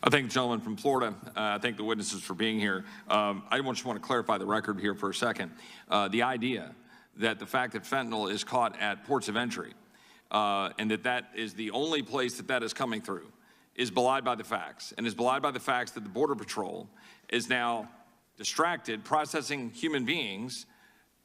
I thank the gentleman from Florida. I thank the witnesses for being here. I just want to clarify the record here for a second. The idea that the fact that fentanyl is caught at ports of entry and that is the only place that is coming through is belied by the facts, and is belied by the facts that the Border Patrol is now distracted processing human beings,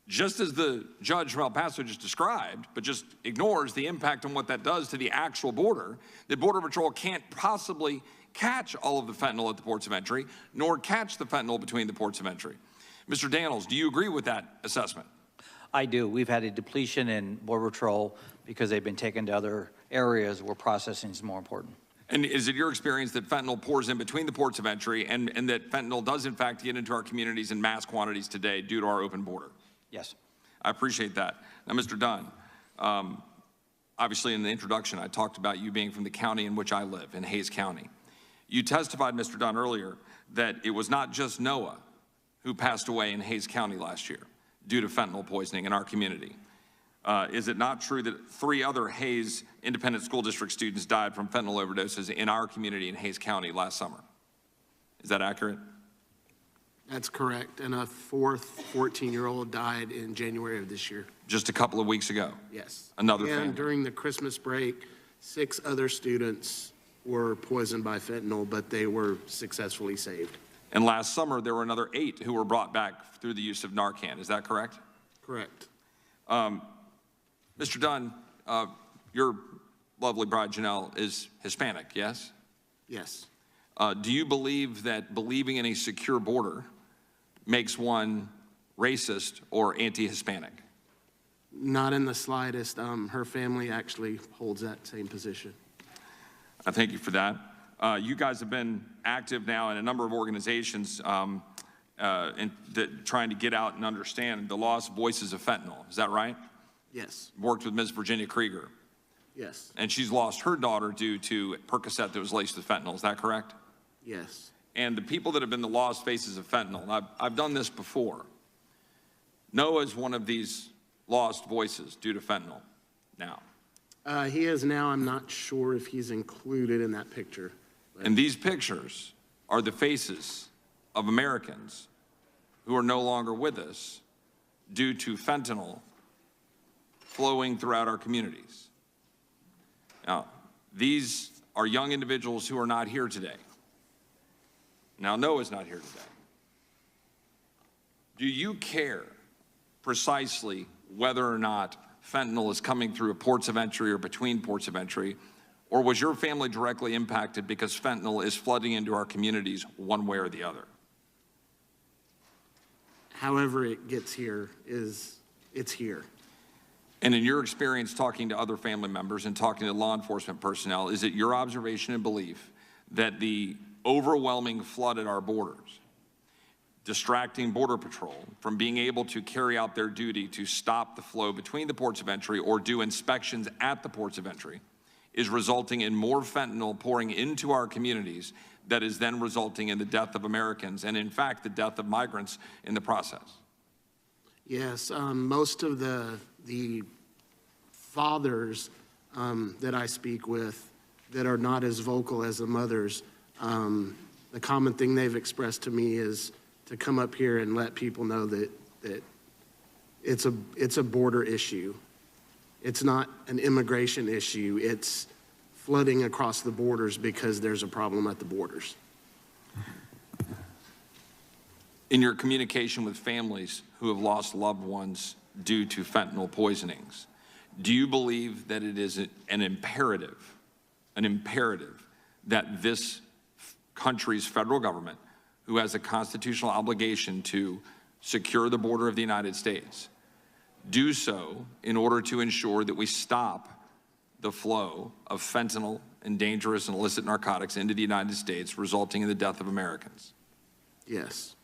just as the judge from El Paso just described, but just ignores the impact on what that does to the actual border. The Border Patrol can't possibly catch all of the fentanyl at the ports of entry, nor catch the fentanyl between the ports of entry. Mr. Daniels, do you agree with that assessment? I do. We've had a depletion in Border Patrol because they've been taken to other areas where processing is more important. And is it your experience that fentanyl pours in between the ports of entry and that fentanyl does in fact get into our communities in mass quantities today due to our open border? Yes. I appreciate that. Now, Mr. Dunn, obviously in the introduction I talked about you being from the county in which I live, in Hays County. You testified, Mr. Dunn, earlier that it was not just Noah who passed away in Hays County last year due to fentanyl poisoning in our community. Is it not true that 3 other Hays Independent School District students died from fentanyl overdoses in our community in Hays County last summer? Is that accurate? That's correct. And a 4th 14-year-old died in January of this year. Just a couple of weeks ago? Yes. Another family. And during the Christmas break, 6 other students were poisoned by fentanyl, but they were successfully saved. And last summer, there were another 8 who were brought back through the use of Narcan. Is that correct? Correct. Mr. Dunn, your lovely bride, Janelle, is Hispanic, yes? Yes. Do you believe that believing in a secure border makes one racist or anti-Hispanic? Not in the slightest. Her family actually holds that same position. I thank you for that. You guys have been active now in a number of organizations trying to get out and understand the lost voices of fentanyl. Is that right? Yes. Worked with Ms. Virginia Krieger. Yes. And she's lost her daughter due to Percocet that was laced with fentanyl. Is that correct? Yes. And the people that have been the lost faces of fentanyl, I've done this before. Noah is one of these lost voices due to fentanyl now. He is now. I'm not sure if he's included in that picture. And these pictures are the faces of Americans who are no longer with us due to fentanyl flowing throughout our communities. Now, these are young individuals who are not here today. Now, Noah's not here today. Do you care precisely whether or not fentanyl is coming through ports of entry or between ports of entry, or was your family directly impacted because fentanyl is flooding into our communities one way or the other? However it gets here, it's here. And in your experience talking to other family members and talking to law enforcement personnel, is it your observation and belief that the overwhelming flood at our borders, distracting Border Patrol from being able to carry out their duty to stop the flow between the ports of entry or do inspections at the ports of entry, is resulting in more fentanyl pouring into our communities that is then resulting in the death of Americans and, in fact, the death of migrants in the process? Yes, most of the fathers that I speak with that are not as vocal as the mothers, the common thing they've expressed to me is to come up here and let people know that it's a border issue. It's not an immigration issue. It's flooding across the borders because there's a problem at the borders. In your communication with families who have lost loved ones due to fentanyl poisonings, do you believe that it is an imperative that this country's federal government, who has a constitutional obligation to secure the border of the United States, do so in order to ensure that we stop the flow of fentanyl and dangerous and illicit narcotics into the United States, resulting in the death of Americans? Yes.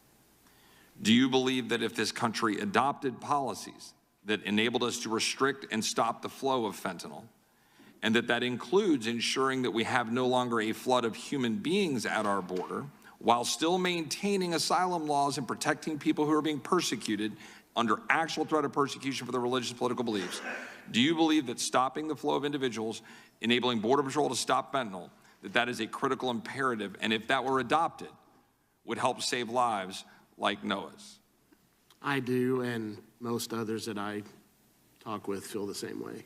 Do you believe that if this country adopted policies that enabled us to restrict and stop the flow of fentanyl, and that includes ensuring that we have no longer a flood of human beings at our border, while still maintaining asylum laws and protecting people who are being persecuted under actual threat of persecution for their religious and political beliefs, do you believe that stopping the flow of individuals, enabling Border Patrol to stop fentanyl, that that is a critical imperative, and if that were adopted, would help save lives like Noah's? I do, and most others that I talk with feel the same way.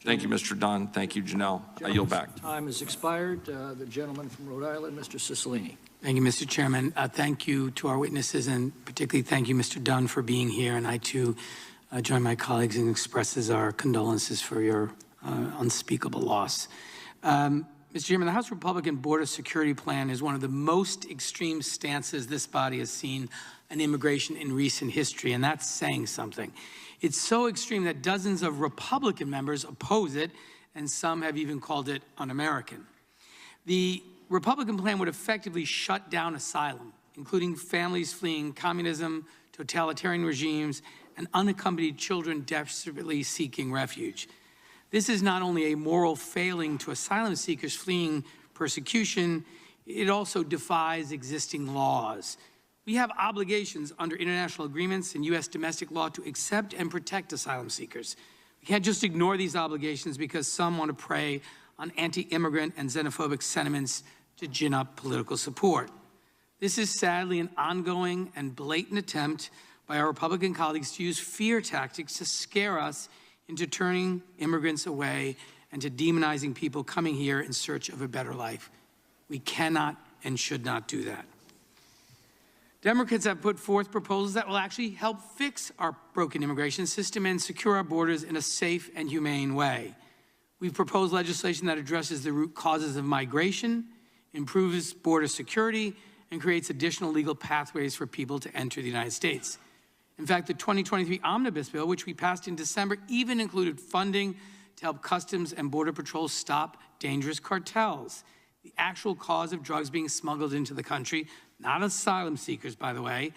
Thank you, Mr. Dunn. Thank you, Janelle. I yield back. Time has expired. The gentleman from Rhode Island, Mr. Cicilline. Thank you, Mr. Chairman. Thank you to our witnesses, and particularly thank you, Mr. Dunn, for being here. And I, too, join my colleagues in expresses our condolences for your unspeakable loss. Mr. Chairman, the House Republican Border Security Plan is one of the most extreme stances this body has seen on immigration in recent history, and that's saying something. It's so extreme that dozens of Republican members oppose it, and some have even called it un-American. The Republican plan would effectively shut down asylum, including families fleeing communism, totalitarian regimes, and unaccompanied children desperately seeking refuge. This is not only a moral failing to asylum seekers fleeing persecution, it also defies existing laws. We have obligations under international agreements and U.S. domestic law to accept and protect asylum seekers. We can't just ignore these obligations because some want to prey on anti-immigrant and xenophobic sentiments to gin up political support. This is sadly an ongoing and blatant attempt by our Republican colleagues to use fear tactics to scare us into turning immigrants away and to demonizing people coming here in search of a better life. We cannot and should not do that. Democrats have put forth proposals that will actually help fix our broken immigration system and secure our borders in a safe and humane way. We've proposed legislation that addresses the root causes of migration, improves border security, and creates additional legal pathways for people to enter the United States. In fact, the 2023 Omnibus Bill, which we passed in December, even included funding to help Customs and Border Patrol stop dangerous cartels, the actual cause of drugs being smuggled into the country, not asylum seekers, by the way,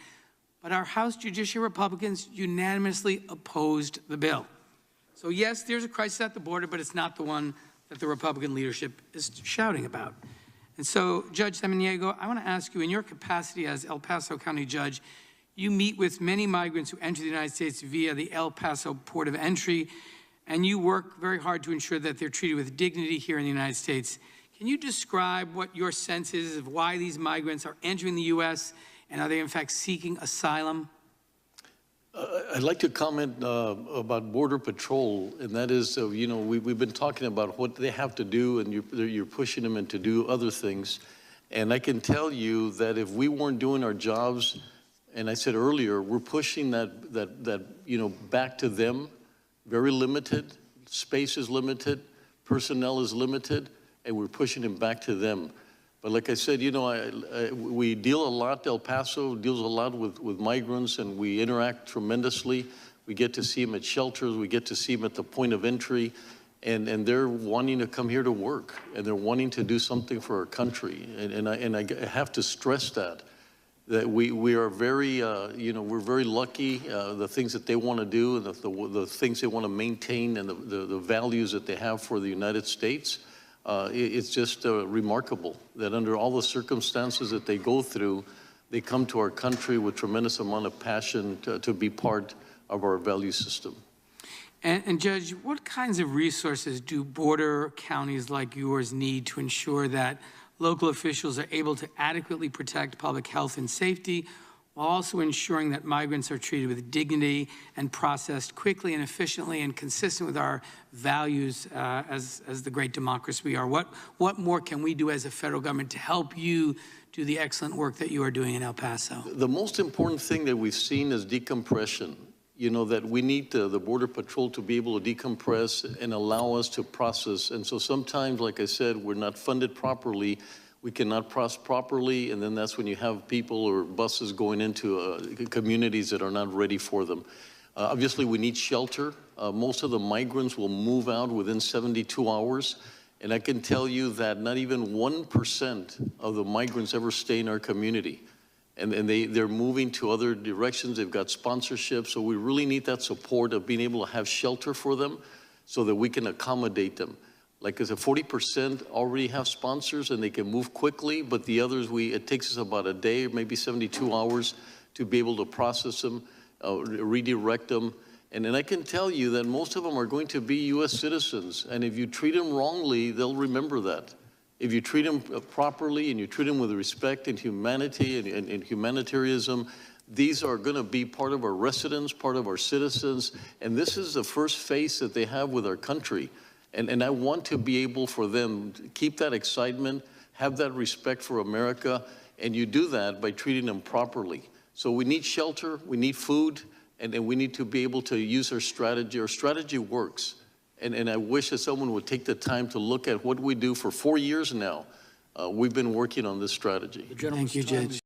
but our House Judiciary Republicans unanimously opposed the bill. So yes, there's a crisis at the border, but it's not the one that the Republican leadership is shouting about. And so, Judge Samaniego, I want to ask you, in your capacity as El Paso County Judge, you meet with many migrants who enter the United States via the El Paso port of entry, and you work very hard to ensure that they're treated with dignity here in the United States. Can you describe what your sense is of why these migrants are entering the U.S., and are they in fact seeking asylum? I'd like to comment about Border Patrol, and that is, you know, we've been talking about what they have to do, and you're pushing them to do other things. And I can tell you that if we weren't doing our jobs, and I said earlier, we're pushing that you know, back to them, very limited, space is limited, personnel is limited, and we're pushing them back to them. But like I said, you know, we deal a lot, El Paso deals a lot with migrants, and we interact tremendously. We get to see them at shelters, we get to see them at the point of entry, and they're wanting to come here to work, and they're wanting to do something for our country. And I have to stress that we are very, you know, we're very lucky, the things that they want to do, and the things they want to maintain, and the values that they have for the United States. It's just remarkable that under all the circumstances that they go through, they come to our country with tremendous amount of passion to be part of our value system. And Judge, what kinds of resources do border counties like yours need to ensure that local officials are able to adequately protect public health and safety, while also ensuring that migrants are treated with dignity and processed quickly and efficiently and consistent with our values as the great democracy we are? What more can we do as a federal government to help you do the excellent work that you are doing in El Paso? The most important thing that we've seen is decompression. You know, that we need the Border Patrol to be able to decompress and allow us to process. And so sometimes, like I said, we're not funded properly. We cannot process properly, and then that's when you have people or buses going into communities that are not ready for them. Obviously, we need shelter. Most of the migrants will move out within 72 hours. And I can tell you that not even 1% of the migrants ever stay in our community. And they're moving to other directions. They've got sponsorship. So we really need that support of being able to have shelter for them so that we can accommodate them. Like I said, 40% already have sponsors and they can move quickly, but the others, it takes us about a day, maybe 72 hours to be able to process them, redirect them. And I can tell you that most of them are going to be U.S. citizens. And if you treat them wrongly, they'll remember that. if you treat them properly and you treat them with respect and humanity and humanitarianism, these are going to be part of our residents, part of our citizens, and this is the first face that they have with our country. And I want to be able for them to keep that excitement, have that respect for America, and you do that by treating them properly. So we need shelter, we need food, and we need to be able to use our strategy. Our strategy works. And I wish that someone would take the time to look at what we do for 4 years now. We've been working on this strategy. The gentleman's Thank you, time Judge.